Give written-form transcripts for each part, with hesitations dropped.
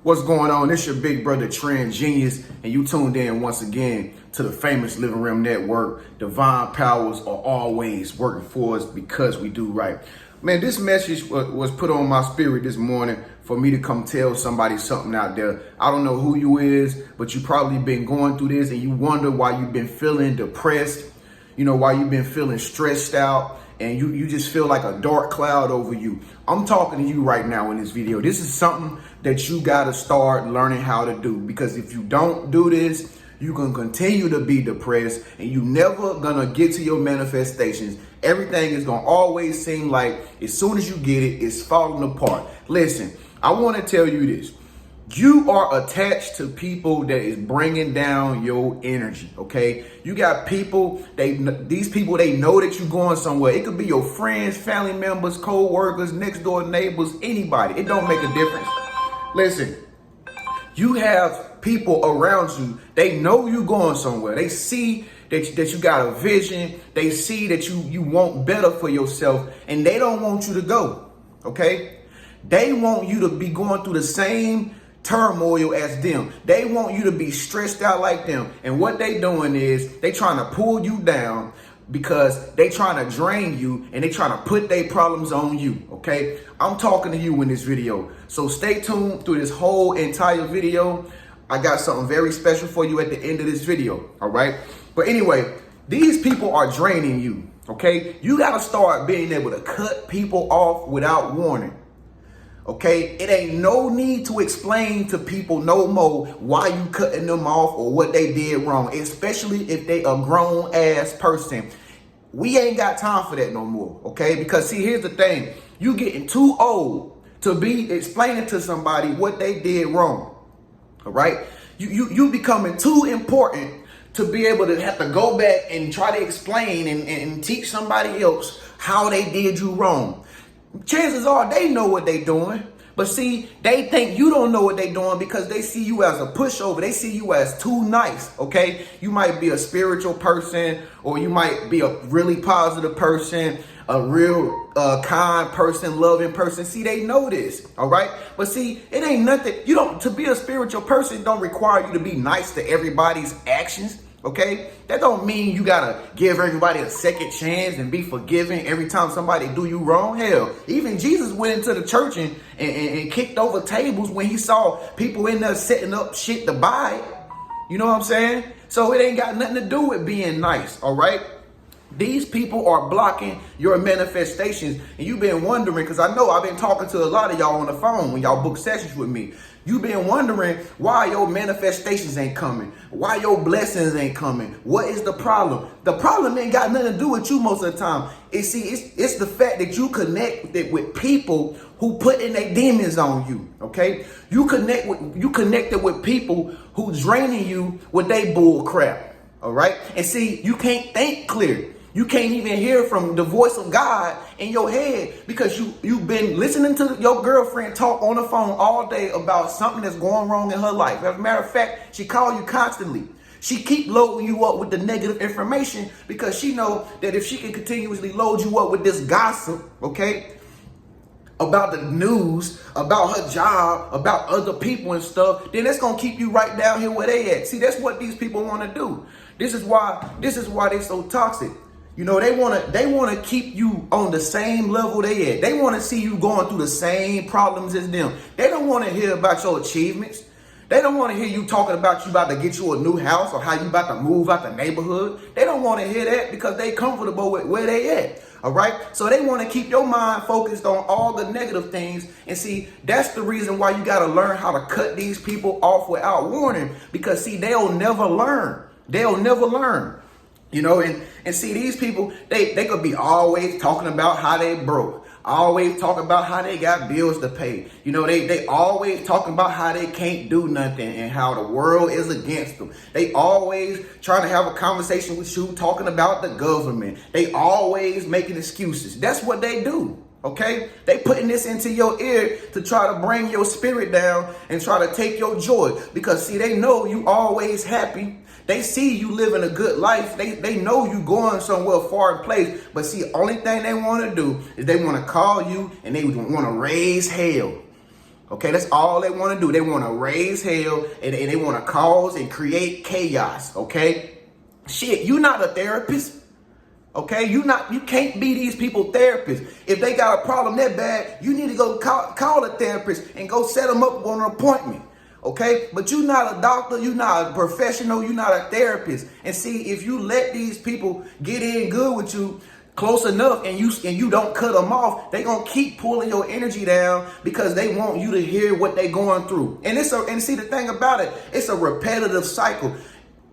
What's going on? It's your big brother Tren Genius, and you tuned in once again to the famous Living Realm Network. Divine powers are always working for us because we do right. Man, this message was put on my spirit this morning for me to come tell somebody something out there. I don't know who you is, but you probably been going through this and you wonder why you've been feeling depressed, why you've been feeling stressed out, and you just feel like a dark cloud over you. I'm talking to you right now in this video. This is something that you got to start learning how to do, because if you don't do this, you can continue to be depressed and you never gonna get to your manifestations. Everything is gonna always seem like as soon as you get it, it's falling apart. Listen, I want to tell you this. You are attached to people that is bringing down your energy, okay? You got people, these people, they know that you're going somewhere. It could be your friends, family members, co-workers, next door neighbors, anybody. It don't make a difference. Listen, you have people around you. They know you're going somewhere. They see that you got a vision. They see that you want better for yourself, and they don't want you to go, okay? They want you to be going through the same turmoil as them. They want you to be stressed out like them. And what they doing is they trying to pull you down because they trying to drain you and they trying to put their problems on you. Okay, I'm talking to you in this video, so stay tuned through this whole entire video. I got something very special for you at the end of this video. All right, but anyway, these people are draining you. Okay, you got to start being able to cut people off without warning. Okay, it ain't no need to explain to people no more why you cutting them off or what they did wrong, especially if they a grown ass person. We ain't got time for that no more, okay? Because see, here's the thing. You getting too old to be explaining to somebody what they did wrong, all right? You becoming too important to be able to have to go back and try to explain and teach somebody else how they did you wrong. Chances are they know what they doing, but see, they think you don't know what they doing because they see you as a pushover. They see you as too nice, okay? You might be a spiritual person, or you might be a really positive person, a real kind person, loving person. See, they know this, all right? But see, it ain't nothing. To be a spiritual person don't require you to be nice to everybody's actions. Okay, that don't mean you gotta give everybody a second chance and be forgiving every time somebody do you wrong. Hell, even Jesus went into the church and kicked over tables when he saw people in there setting up shit to buy. You know what I'm saying? So it ain't got nothing to do with being nice, all right? These people are blocking your manifestations, and you've been wondering, because I know I've been talking to a lot of y'all on the phone when y'all book sessions with me. You've been wondering why your manifestations ain't coming, why your blessings ain't coming. What is the problem? The problem ain't got nothing to do with you most of the time. It's the fact that you connected with people who put in their demons on you, okay? You connected with people who draining you with their bull crap, all right? And see, you can't think clear. You can't even hear from the voice of God in your head because you've been listening to your girlfriend talk on the phone all day about something that's going wrong in her life. As a matter of fact, she calls you constantly. She keep loading you up with the negative information because she know that if she can continuously load you up with this gossip, okay, about the news, about her job, about other people and stuff, then that's gonna keep you right down here where they at. See, that's what these people want to do. This is why they're so toxic. They wanna keep you on the same level they at. They wanna see you going through the same problems as them. They don't wanna hear about your achievements. They don't wanna hear you talking about you about to get you a new house or how you about to move out the neighborhood. They don't wanna hear that because they comfortable with where they at. All right. So they want to keep your mind focused on all the negative things. And see, that's the reason why you got to learn how to cut these people off without warning, because see, they'll never learn. They'll never learn. And see, these people, they could be always talking about how they broke, always talking about how they got bills to pay. They always talking about how they can't do nothing and how the world is against them. They always trying to have a conversation with you talking about the government. They always making excuses. That's what they do. Okay, they putting this into your ear to try to bring your spirit down and try to take your joy, because see, they know you always happy. They see you living a good life. They know you going somewhere far in place. But see, the only thing they want to do is they want to call you and they want to raise hell. Okay, that's all they want to do. They want to raise hell and they want to cause and create chaos. Okay, shit, you're not a therapist. Okay, you can't be these people therapists. If they got a problem that bad, you need to go call a therapist and go set them up on an appointment. Okay, but you're not a doctor, you're not a professional, you're not a therapist. And see, if you let these people get in good with you close enough and you don't cut them off, they gonna keep pulling your energy down because they want you to hear what they going through. And see the thing about it, it's a repetitive cycle.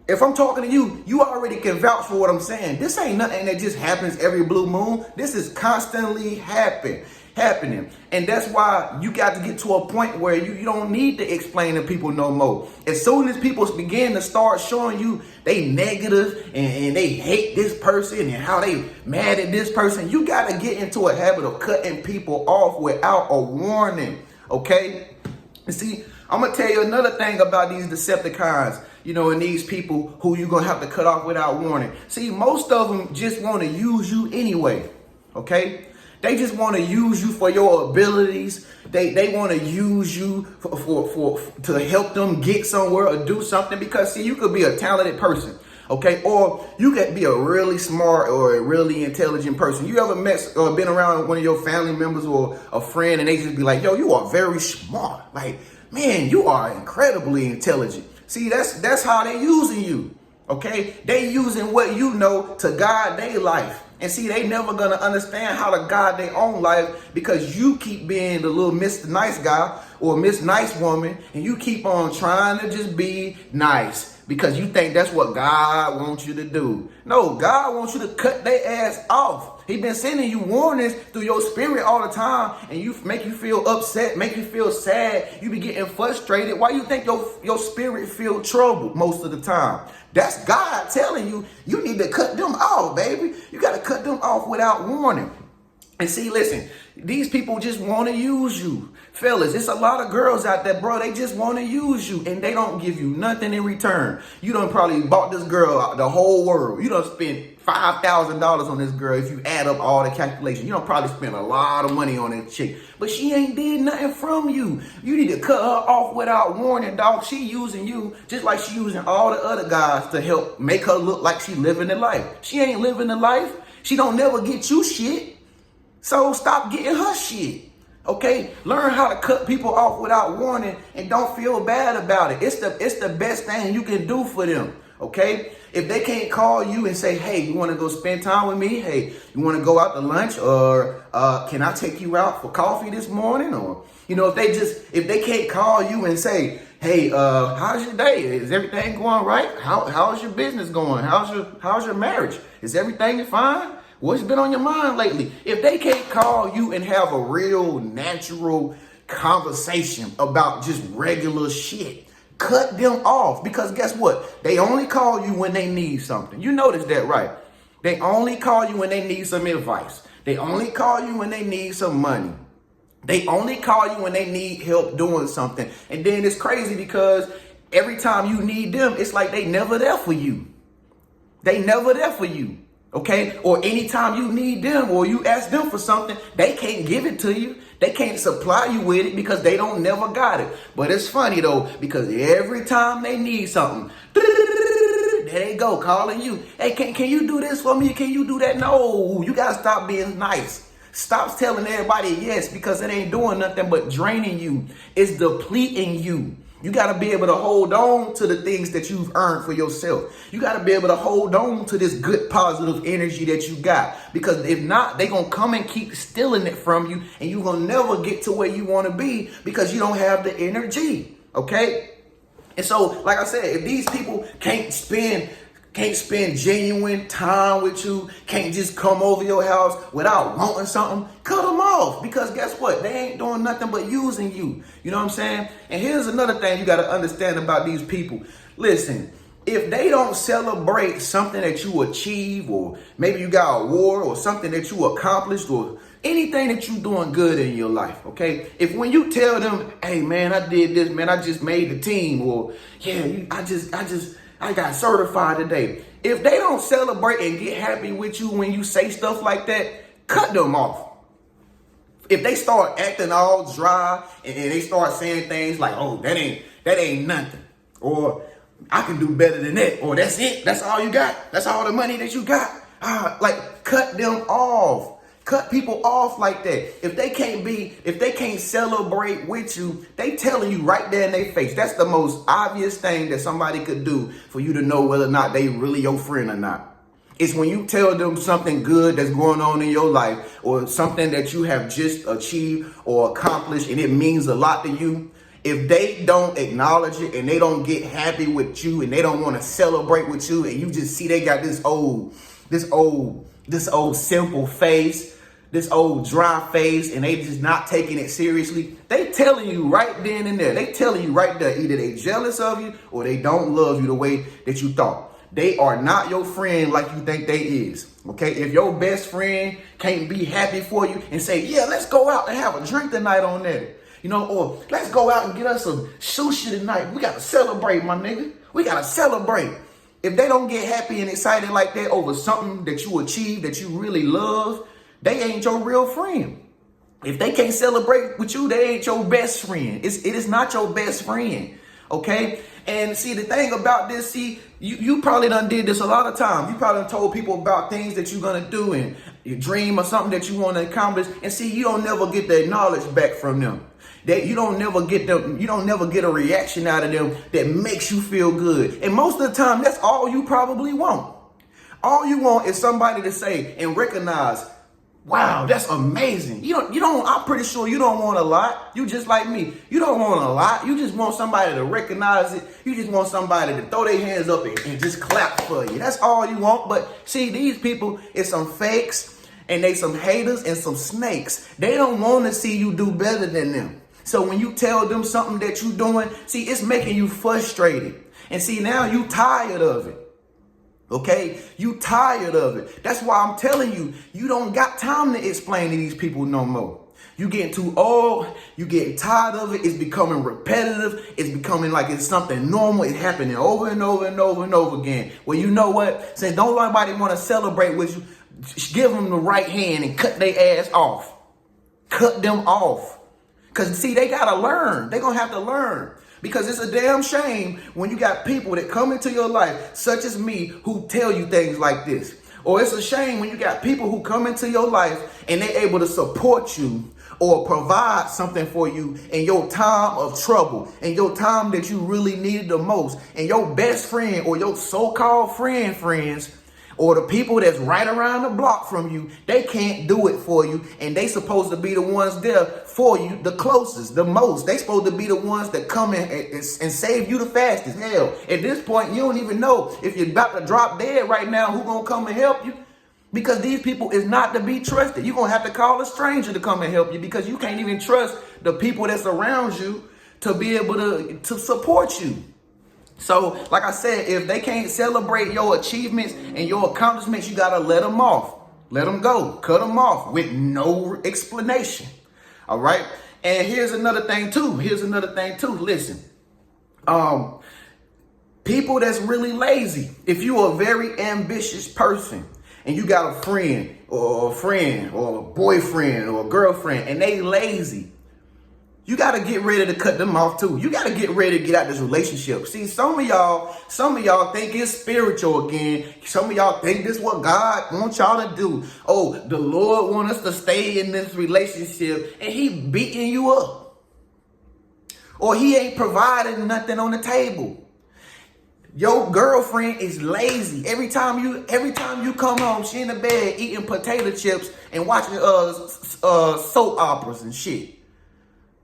If I'm talking to you, you already can vouch for what I'm saying. This ain't nothing that just happens every blue moon. This is constantly happening. And that's why you got to get to a point where you don't need to explain to people no more. As soon as people begin to start showing you they negative and they hate this person and how they mad at this person, you got to get into a habit of cutting people off without a warning. Okay? And see, I'm going to tell you another thing about these Decepticons, and these people who you're going to have to cut off without warning. See, most of them just want to use you anyway. Okay? They just want to use you for your abilities. They want to use you for to help them get somewhere or do something, because see, you could be a talented person, okay, or you could be a really smart or a really intelligent person. You ever met or been around one of your family members or a friend and they just be like, yo, you are very smart. Like, man, you are incredibly intelligent. See, that's how they using you. Okay, they using what you know to guide their life. And see, they never gonna understand how to guide their own life because you keep being the little Mr. Nice Guy or Miss Nice Woman, and you keep on trying to just be nice because you think that's what God wants you to do. No, God wants you to cut their ass off. He been sending you warnings through your spirit all the time, and you make you feel upset, make you feel sad. You be getting frustrated. Why you think your spirit feel trouble most of the time? That's God telling you, you need to cut them off, baby. You got to cut them off without warning. And see, listen, these people just want to use you. Fellas, it's a lot of girls out there, bro. They just want to use you and they don't give you nothing in return. You done probably bought this girl the whole world. You done spent $5,000 on this girl if you add up all the calculations. You done probably spent a lot of money on this chick, but she ain't did nothing from you. You need to cut her off without warning, dog. She using you just like she using all the other guys to help make her look like she living the life. She ain't living the life. She don't never get you shit. So stop getting her shit. Okay, learn how to cut people off without warning and don't feel bad about it. It's the best thing you can do for them. Okay, if they can't call you and say, hey, you want to go spend time with me? Hey, you want to go out to lunch? Or can I take you out for coffee this morning? Or, if they can't call you and say, hey, how's your day? Is everything going right? How's your business going? How's your marriage? Is everything fine? What's been on your mind lately? If they can't call you and have a real natural conversation about just regular shit, cut them off, because guess what? They only call you when they need something. You notice that, right? They only call you when they need some advice. They only call you when they need some money. They only call you when they need help doing something. And then it's crazy because every time you need them, it's like they never there for you. They never there for you. Okay, or anytime you need them or you ask them for something, they can't give it to you. They can't supply you with it because they don't never got it. But it's funny though, because every time they need something, there they go calling you. Hey, can you do this for me? Can you do that? No, you gotta stop being nice. Stop telling everybody yes, because it ain't doing nothing but draining you. It's depleting you. You got to be able to hold on to the things that you've earned for yourself. You got to be able to hold on to this good, positive energy that you got. Because if not, they're going to come and keep stealing it from you. And you're going to never get to where you want to be because you don't have the energy. Okay? And so, like I said, if these people can't spend genuine time with you, can't just come over your house without wanting something, cut them off. Because guess what? They ain't doing nothing but using you. You know what I'm saying? And here's another thing you got to understand about these people. Listen, if they don't celebrate something that you achieve, or maybe you got an award or something that you accomplished, or anything that you doing good in your life, okay? If when you tell them, hey man, I did this, man, I just made the team, or yeah, I got certified today. If they don't celebrate and get happy with you when you say stuff like that, cut them off. if they start acting all dry and they start saying things like, oh, that ain't nothing, or I can do better than that, or that's it, that's all you got, that's all the money that you got. Like, cut them off. Cut people off like that. If they can't celebrate with you, they telling you right there in their face. That's the most obvious thing that somebody could do for you to know whether or not they really your friend or not. It's when you tell them something good that's going on in your life, or something that you have just achieved or accomplished and it means a lot to you. If they don't acknowledge it and they don't get happy with you and they don't want to celebrate with you, and you just see they got this old simple face, this old dry face, and they just not taking it seriously, they telling you right then and there. They telling you right there, either they jealous of you or they don't love you the way that you thought. They are not your friend like you think they is. Okay, if your best friend can't be happy for you and say, yeah, let's go out and have a drink tonight on that, or let's go out and get us some sushi tonight. We got to celebrate, my nigga. We got to celebrate. If they don't get happy and excited like that over something that you achieved, that you really love, they ain't your real friend. If they can't celebrate with you, they ain't your best friend. It is not your best friend. Okay? And see, the thing about this, you probably done did this a lot of times. You probably done told people about things that you're going to do and your dream or something that you want to accomplish. And see, you don't never get the knowledge back from them. That you don't never get a reaction out of them that makes you feel good. And most of the time, that's all you probably want. All you want is somebody to say and recognize, wow, that's amazing. I'm pretty sure you don't want a lot. You just like me. You don't want a lot. You just want somebody to recognize it. You just want somebody to throw their hands up and just clap for you. That's all you want. But see, these people is some fakes, and they some haters and some snakes. They don't want to see you do better than them. So when you tell them something that you're doing, see, it's making you frustrated. And see, now you tired of it. Okay? You tired of it. That's why I'm telling you, you don't got time to explain to these people no more. You getting too old. You getting tired of it. It's becoming repetitive. It's becoming like it's something normal. It's happening over and over and over and over again. Well, you know what? Since don't nobody want to celebrate with you, give them the right hand and cut their ass off. Cut them off. Because, see, they got to learn. They're going to have to learn. Because it's a damn shame when you got people that come into your life, such as me, who tell you things like this. Or it's a shame when you got people who come into your life and they're able to support you or provide something for you in your time of trouble, in your time that you really needed the most. And your best friend or your so-called friends, or the people that's right around the block from you, they can't do it for you. And they supposed to be the ones there for you, the closest, the most. They supposed to be the ones that come in and save you the fastest. Hell, at this point, you don't even know if you're about to drop dead right now, who gonna come and help you. Because these people is not to be trusted. You're gonna have to call a stranger to come and help you, because you can't even trust the people that's around you to be able to support you. So, like I said, if they can't celebrate your achievements and your accomplishments, you got to let them off. Let them go. Cut them off with no explanation. All right. And here's another thing, too. Listen, people that's really lazy. If you're a very ambitious person and you got a friend or a boyfriend or a girlfriend and they lazy, you got to get ready to cut them off too. You got to get ready to get out this relationship. See, some of y'all think it's spiritual again. Some of y'all think this is what God wants y'all to do. Oh, the Lord wants us to stay in this relationship and he beating you up. Or he ain't providing nothing on the table. Your girlfriend is lazy. Every time you come home, she in the bed eating potato chips and watching soap operas and shit.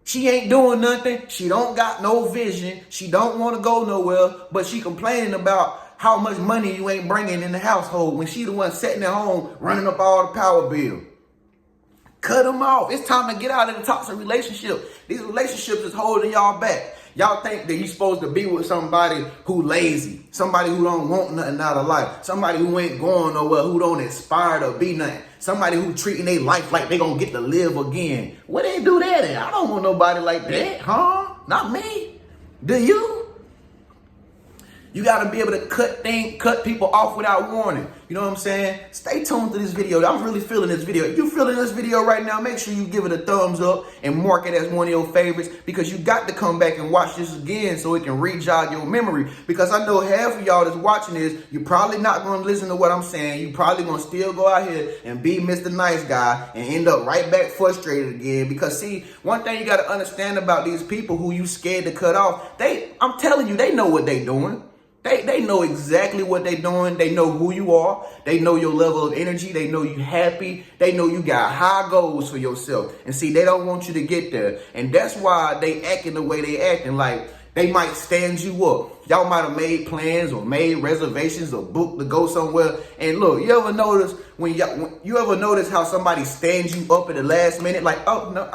She ain't doing nothing. She don't got no vision. She don't want to go nowhere, but she complaining about how much money you ain't bringing in the household when she the one sitting at home running up all the power bill. Cut them off. It's time to get out of the toxic relationship. These relationships is holding y'all back. Y'all think that you're supposed to be with somebody who lazy, somebody who don't want nothing out of life, somebody who ain't going nowhere, who don't aspire to be nothing, somebody who treating their life like they gonna get to live again. Where they do that at? I don't want nobody like that, huh? Not me. Do you? You got to be able to cut people off without warning. You know what I'm saying? Stay tuned to this video. I'm really feeling this video. If you're feeling this video right now, make sure you give it a thumbs up and mark it as one of your favorites, because you got to come back and watch this again so it can re-jog your memory. Because I know half of y'all that's watching this, you're probably not going to listen to what I'm saying. You're probably going to still go out here and be Mr. Nice Guy and end up right back frustrated again. Because see, one thing you got to understand about these people who you scared to cut off, I'm telling you, they know what they doing. They know exactly what they're doing. They know who you are. They know your level of energy. They know you happy. They know you got high goals for yourself. And see, they don't want you to get there. And that's why they acting the way they acting. Like, they might stand you up. Y'all might have made plans or made reservations or booked to go somewhere. And look, you ever notice how somebody stands you up at the last minute? Like, oh, no,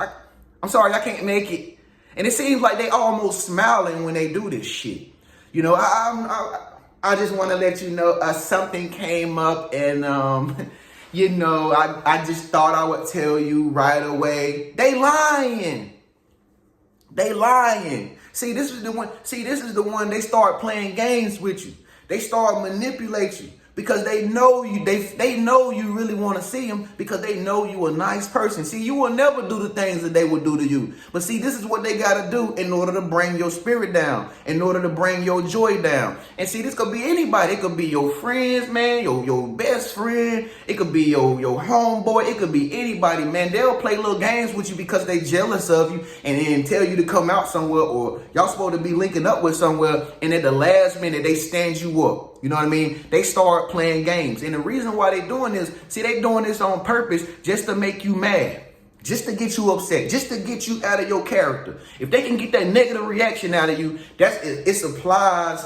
I'm sorry, I can't make it. And it seems like they almost smiling when they do this shit. You know, I just want to let you know something came up, and you know, I just thought I would tell you right away. They lying. They lying. See, this is the one. See, this is the one. They start playing games with you. They start manipulating you. Because they know you, they know you really want to see them, because they know you a nice person. See, you will never do the things that they would do to you. But see, this is what they got to do in order to bring your spirit down, in order to bring your joy down. And see, this could be anybody. It could be your friends, man, your best friend. It could be your homeboy. It could be anybody, man. They'll play little games with you because they jealous of you, and then tell you to come out somewhere, or y'all supposed to be linking up with somewhere, and at the last minute, they stand you up. You know what I mean? They start playing games. And the reason why they doing this, see, they doing this on purpose just to make you mad, just to get you upset, just to get you out of your character. If they can get that negative reaction out of you, it supplies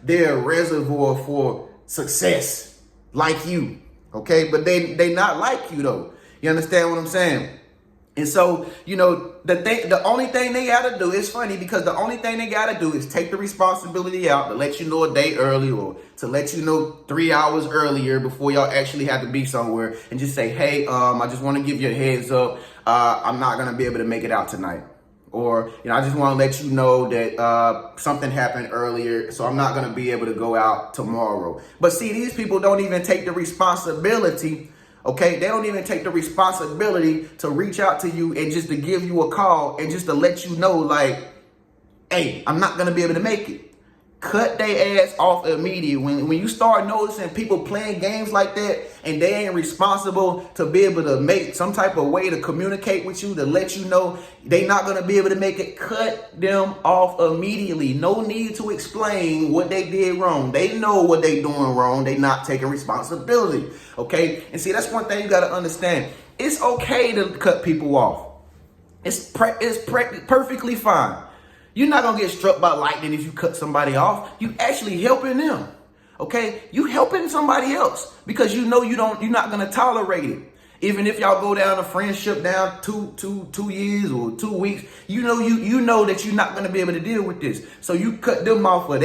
their reservoir for success, like you. Okay, but they not like you though. You understand what I'm saying? And so, you know, the only thing they got to do, is funny because the only thing they got to do is take the responsibility out to let you know a day early, or to let you know 3 hours earlier before y'all actually have to be somewhere, and just say, hey, I just want to give you a heads up. I'm not going to be able to make it out tonight. Or, you know, I just want to let you know that something happened earlier, so I'm not going to be able to go out tomorrow. But see, these people don't even take the responsibility. Okay, they don't even take the responsibility to reach out to you and just to give you a call and just to let you know, like, hey, I'm not going to be able to make it. Cut their ass off immediately. When you start noticing people playing games like that and they ain't responsible to be able to make some type of way to communicate with you, to let you know they not going to be able to make it, cut them off immediately. No need to explain what they did wrong. They know what they doing wrong. They not taking responsibility. Okay. And see, that's one thing you got to understand. It's okay to cut people off. It's perfectly fine. You're not going to get struck by lightning if you cut somebody off. You actually helping them. Okay? You helping somebody else because you know you're not going to tolerate it. Even if y'all go down a friendship down 2 years or 2 weeks, you know that you're not going to be able to deal with this. So you cut them off for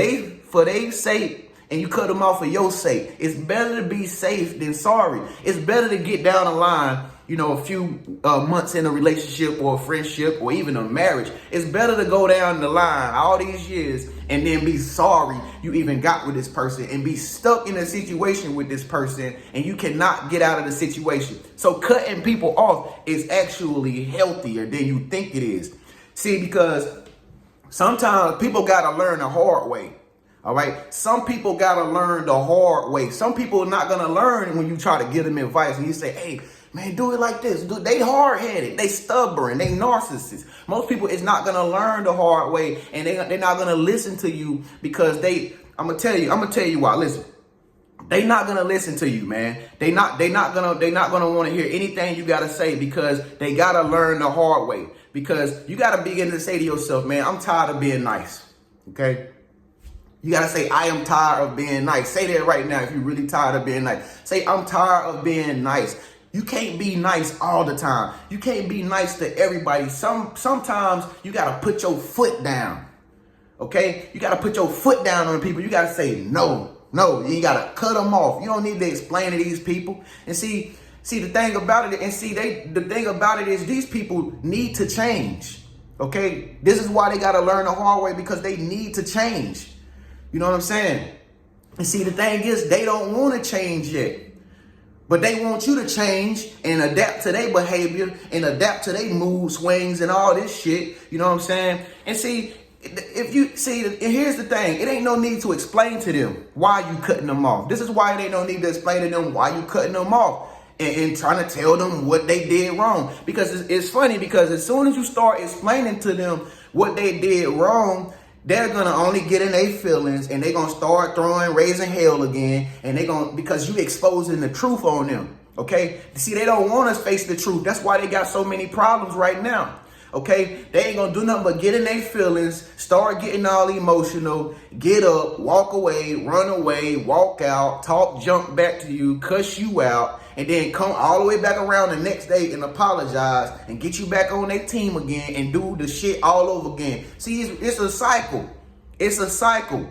their sake, and you cut them off for your sake. It's better to be safe than sorry. It's better to get down the line, you know, a few months in a relationship or a friendship or even a marriage. It's better to go down the line all these years and then be sorry you even got with this person and be stuck in a situation with this person and you cannot get out of the situation. So cutting people off is actually healthier than you think it is. See, because sometimes people got to learn the hard way. All right. Some people got to learn the hard way. Some people are not going to learn when you try to give them advice and you say, hey, man, do it like this. They hard-headed. They stubborn. They narcissists. Most people is not going to learn the hard way, and they're not going to listen to you because I'm going to tell you why. Listen. They not going to listen to you, man. They not going to want to hear anything you got to say because they got to learn the hard way. Because you got to begin to say to yourself, man, I'm tired of being nice. Okay? You got to say, I am tired of being nice. Say that right now if you're really tired of being nice. Say, I'm tired of being nice. You can't be nice all the time. You can't be nice to everybody. Sometimes you got to put your foot down. Okay? You got to put your foot down on people. You got to say, no. You got to cut them off. You don't need to explain to these people. And see the thing about it, the thing about it is these people need to change. Okay, this is why they got to learn the hard way, because they need to change. You know what I'm saying? And see, the thing is, they don't want to change yet. But they want you to change and adapt to their behavior and adapt to their mood swings and all this shit. You know what I'm saying? And see, here's the thing. It ain't no need to explain to them why you cutting them off. This is why it ain't no need to explain to them why you cutting them off and trying to tell them what they did wrong. Because it's funny, because as soon as you start explaining to them what they did wrong, they're going to only get in their feelings, and they're going to start raising hell again. And because you exposing the truth on them. Okay. See, they don't want us to face the truth. That's why they got so many problems right now. Okay. They ain't going to do nothing but get in their feelings, start getting all emotional, get up, walk away, run away, walk out, talk, jump back to you, cuss you out, and then come all the way back around the next day and apologize and get you back on their team again and do the shit all over again. See, it's a cycle. It's a cycle.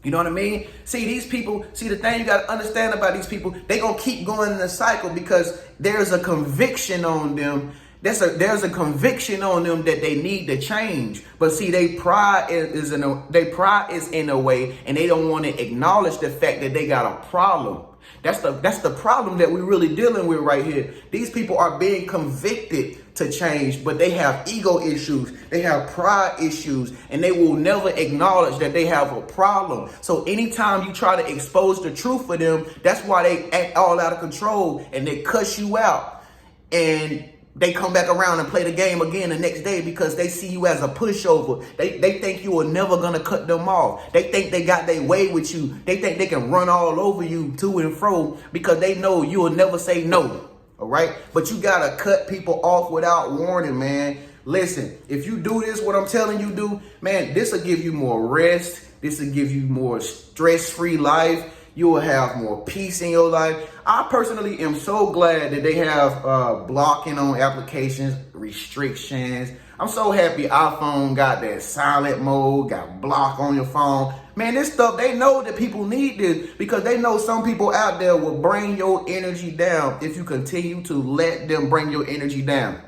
You know what I mean? See, these people, the thing you got to understand about these people, they going to keep going in the cycle because there's a conviction on them. There's a conviction on them that they need to change. But see, their pride is in a way, and they don't want to acknowledge the fact that they got a problem. That's the problem that we're really dealing with right here. These people are being convicted to change, but they have ego issues. They have pride issues, and they will never acknowledge that they have a problem. So anytime you try to expose the truth for them, that's why they act all out of control and they cuss you out. And they come back around and play the game again the next day because they see you as a pushover. They think you are never going to cut them off. They think they got their way with you. They think they can run all over you to and fro because they know you will never say no. All right. But you got to cut people off without warning, man. Listen, if you do this, what I'm telling you do, man, this will give you more rest. This will give you more stress-free life. You will have more peace in your life. I personally am so glad that they have blocking on applications, restrictions. I'm so happy iPhone got that silent mode, got block on your phone. Man, this stuff, they know that people need this because they know some people out there will bring your energy down if you continue to let them bring your energy down.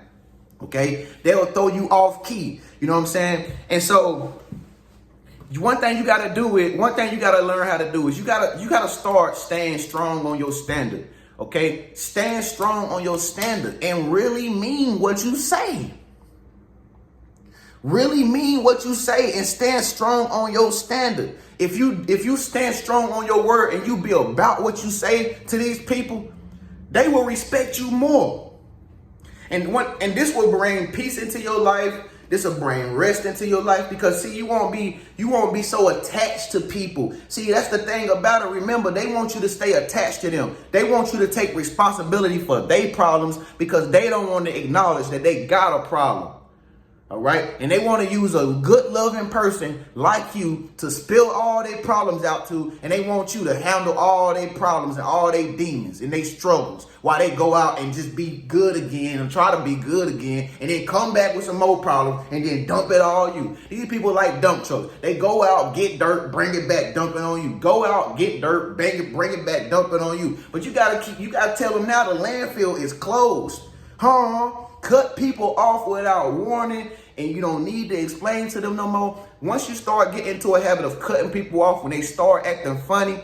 Okay? They'll throw you off key. You know what I'm saying? And so one thing you got to learn how to do is you got to start staying strong on your standard. Okay? Stand strong on your standard and really mean what you say. Really mean what you say and stand strong on your standard. If you stand strong on your word and you be about what you say to these people, they will respect you more. And this will bring peace into your life. This will bring rest into your life because see, you won't be so attached to people. See, that's the thing about it. Remember, they want you to stay attached to them. They want you to take responsibility for their problems because they don't want to acknowledge that they got a problem. All right. And they want to use a good loving person like you to spill all their problems out to. And they want you to handle all their problems and all their demons and their struggles while they go out and just be good again and try to be good again. And then come back with some more problems and then dump it all on you. These people like dump trucks. They go out, get dirt, bring it back, dump it on you. Go out, get dirt, bring it back, dump it on you. But you got to tell them now the landfill is closed. Cut people off without warning, and you don't need to explain to them no more. Once you start getting into a habit of cutting people off when they start acting funny,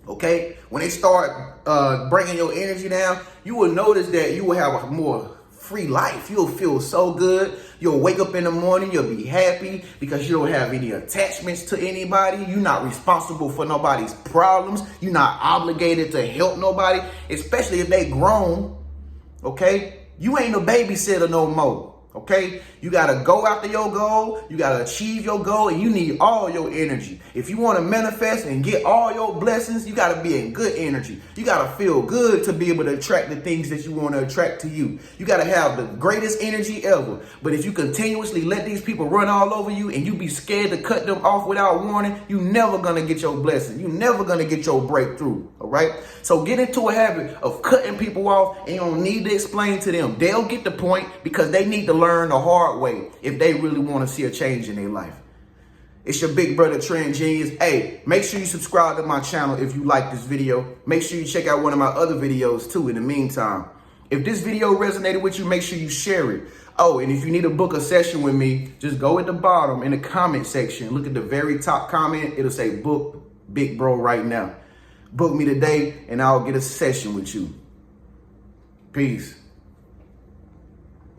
okay, when they start bringing your energy down, you will notice that you will have a more free life. You'll feel so good. You'll wake up in the morning. You'll be happy because you don't have any attachments to anybody. You're not responsible for nobody's problems. You're not obligated to help nobody, especially if they grown, okay? You ain't a babysitter no more, okay? You got to go after your goal. You got to achieve your goal, and you need all your energy. If you want to manifest and get all your blessings, you got to be in good energy. You got to feel good to be able to attract the things that you want to attract to you. You got to have the greatest energy ever. But if you continuously let these people run all over you and you be scared to cut them off without warning, you never going to get your blessing. You never going to get your breakthrough, all right? So get into a habit of cutting people off, and you don't need to explain to them. They'll get the point because they need to learn the hard way if they really want to see a change in their life. It's your big brother Tren Genius. Hey, make sure you subscribe to my channel if you like this video. Make sure you check out one of my other videos too in the meantime. If this video resonated with you, make sure you share it. Oh, and if you need to book a session with me, just go at the bottom in the comment section. Look at the very top comment. It'll say book Big Bro right now. Book me today and I'll get a session with you. Peace.